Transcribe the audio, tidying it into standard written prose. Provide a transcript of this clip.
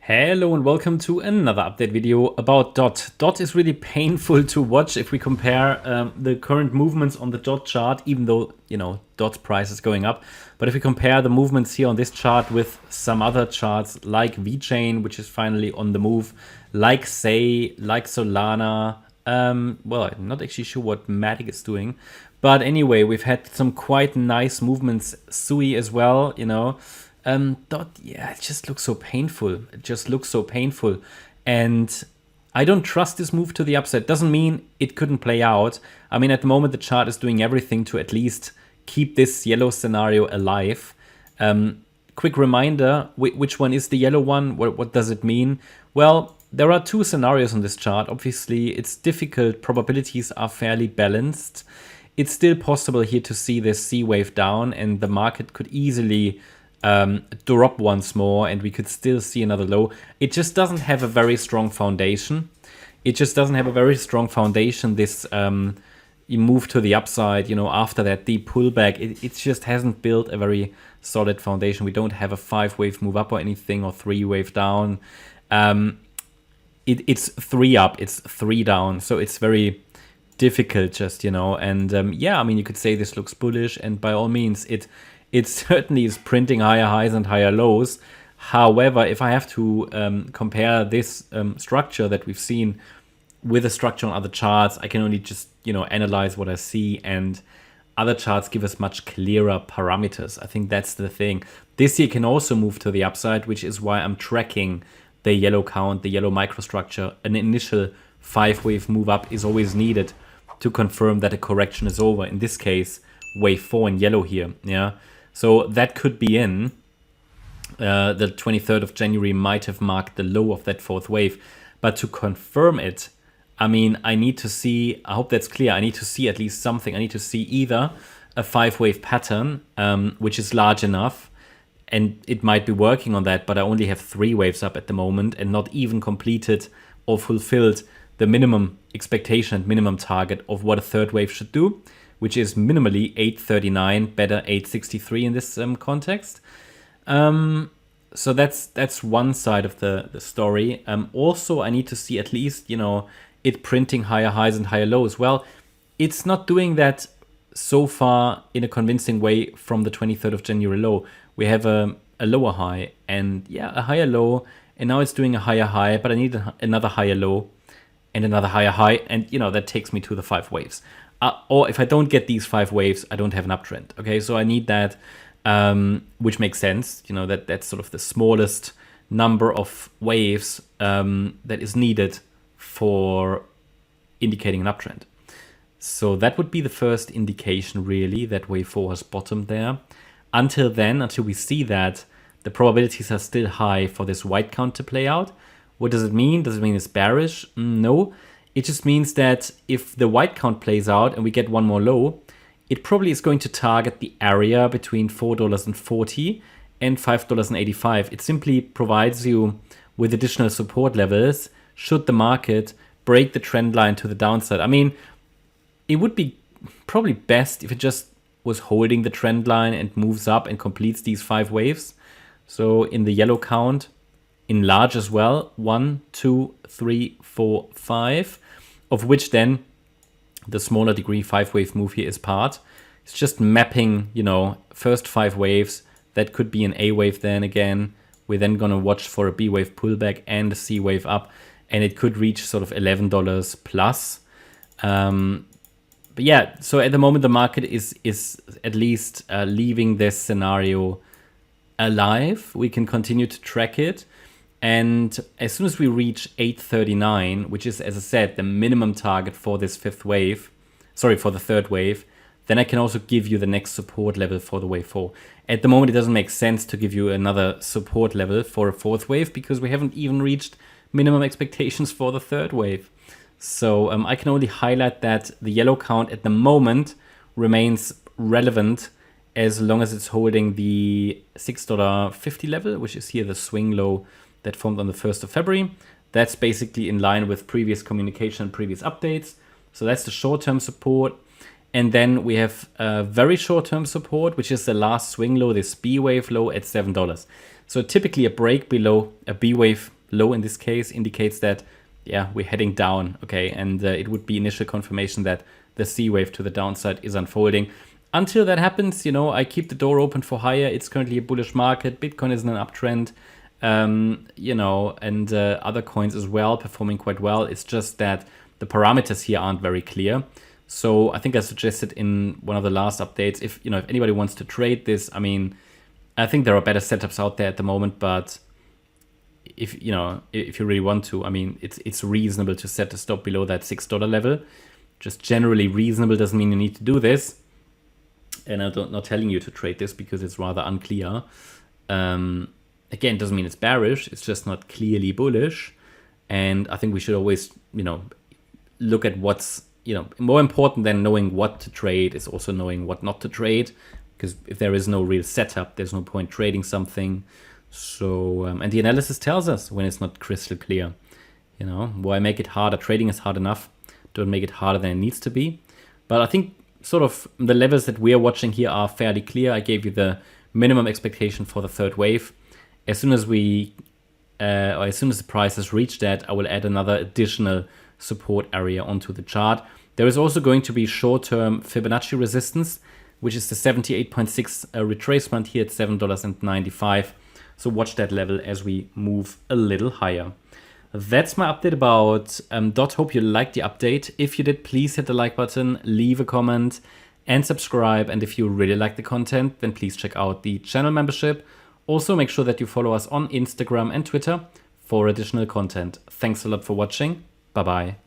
Hello and welcome to another update video about DOT. DOT is really painful to watch if we compare the current movements on the DOT chart, even though, DOT price is going up. But if we compare the movements here on this chart with some other charts like VeChain, which is finally on the move, like Say, like Solana, well, I'm not actually sure what Matic is doing. But anyway, we've had some quite nice movements, Sui as well, DOT, yeah, it just looks so painful. It just looks so painful. And I don't trust this move to the upside. Doesn't mean it couldn't play out. I mean, at the moment, the chart is doing everything to at least keep this yellow scenario alive. Quick reminder, which one is the yellow one? What does it mean? Well, there are two scenarios on this chart. Obviously, it's difficult. Probabilities are fairly balanced. It's still possible here to see this C wave down, and the market could easily drop once more and we could still see another low. It just doesn't have a very strong foundation. This you move to the upside, after that deep pullback, it just hasn't built a very solid foundation. We don't have a 5-wave move up or anything, or 3-wave down. It's 3 up, it's 3 down, so it's very difficult just, and yeah, I mean, you could say this looks bullish, and by all means, it certainly is printing higher highs and higher lows. However, if I have to compare this structure that we've seen with a structure on other charts, I can only just, analyze what I see, and other charts give us much clearer parameters. I think that's the thing. This here can also move to the upside, which is why I'm tracking the yellow count, the yellow microstructure. An initial 5-wave move up is always needed to confirm that a correction is over. In this case, wave 4 in yellow here, yeah. So that could be in. The 23rd of January might have marked the low of that 4th wave. But to confirm it, I mean, I need to see, I hope that's clear, I need to see at least something. I need to see either a 5-wave pattern, which is large enough, and it might be working on that, but I only have 3 waves up at the moment and not even completed or fulfilled the minimum expectation and minimum target of what a 3rd wave should do, which is minimally 839, better 863 in this context. So that's one side of the story. Also, I need to see at least, it printing higher highs and higher lows. Well, it's not doing that so far in a convincing way from the 23rd of January low. We have a lower high and, yeah, a higher low. And now it's doing a higher high, but I need another higher low and another higher high. And, that takes me to the 5 waves. Or if I don't get these 5 waves, I don't have an uptrend. Okay, so I need that, which makes sense. That's sort of the smallest number of waves that is needed for indicating an uptrend. So that would be the first indication, really, that wave 4 has bottomed there. Until then, until we see that, the probabilities are still high for this white count to play out. What does it mean? Does it mean it's bearish? No. It just means that if the white count plays out and we get one more low, it probably is going to target the area between $4.40 and $5.85. It simply provides you with additional support levels should the market break the trend line to the downside. I mean, it would be probably best if it just was holding the trend line and moves up and completes these 5 waves. So in the yellow count, in large as well, 1, 2, 3, 4, 5. Of which then the smaller degree 5-wave move here is part. It's just mapping, first 5 waves. That could be an A wave then again. We're then going to watch for a B wave pullback and a C wave up. And it could reach sort of $11 plus. But yeah, so at the moment the market is at least leaving this scenario alive. We can continue to track it. And as soon as we reach 839, which is, as I said, the minimum target for this 5th wave, for the 3rd wave, then I can also give you the next support level for the wave 4. At the moment, it doesn't make sense to give you another support level for a 4th wave because we haven't even reached minimum expectations for the 3rd wave. So I can only highlight that the yellow count at the moment remains relevant as long as it's holding the $6.50 level, which is here the swing low that formed on the 1st of February. That's basically in line with previous communication and previous updates. So that's the short-term support. And then we have a very short-term support, which is the last swing low, this B wave low at $7. So typically a break below a B wave low in this case indicates that, yeah, we're heading down, okay? And it would be initial confirmation that the C wave to the downside is unfolding. Until that happens, you know, I keep the door open for higher. It's currently a bullish market. Bitcoin is in an uptrend, you know, and other coins as well performing quite well. It's just that the parameters here aren't very clear. So I think I suggested in one of the last updates, if anybody wants to trade this, I mean, I think there are better setups out there at the moment, but if you really want to, I mean, it's reasonable to set a stop below that $6 level. Just generally reasonable doesn't mean you need to do this. And I'm not telling you to trade this because it's rather unclear. Again, it doesn't mean it's bearish. It's just not clearly bullish. And I think we should always, look at what's, more important than knowing what to trade is also knowing what not to trade. Because if there is no real setup, there's no point trading something. So, and the analysis tells us when it's not crystal clear. Why make it harder? Trading is hard enough. Don't make it harder than it needs to be. But I think sort of the levels that we're watching here are fairly clear. I gave you the minimum expectation for the third wave. As soon as the price has reached that, I will add another additional support area onto the chart. There is also going to be short-term Fibonacci resistance, which is the 78.6 retracement here at $7.95. So watch that level as we move a little higher. That's my update about DOT. Hope you liked the update. If you did, please hit the like button, leave a comment, and subscribe. And if you really like the content, then please check out the channel membership. Also, make sure that you follow us on Instagram and Twitter for additional content. Thanks a lot for watching. Bye-bye.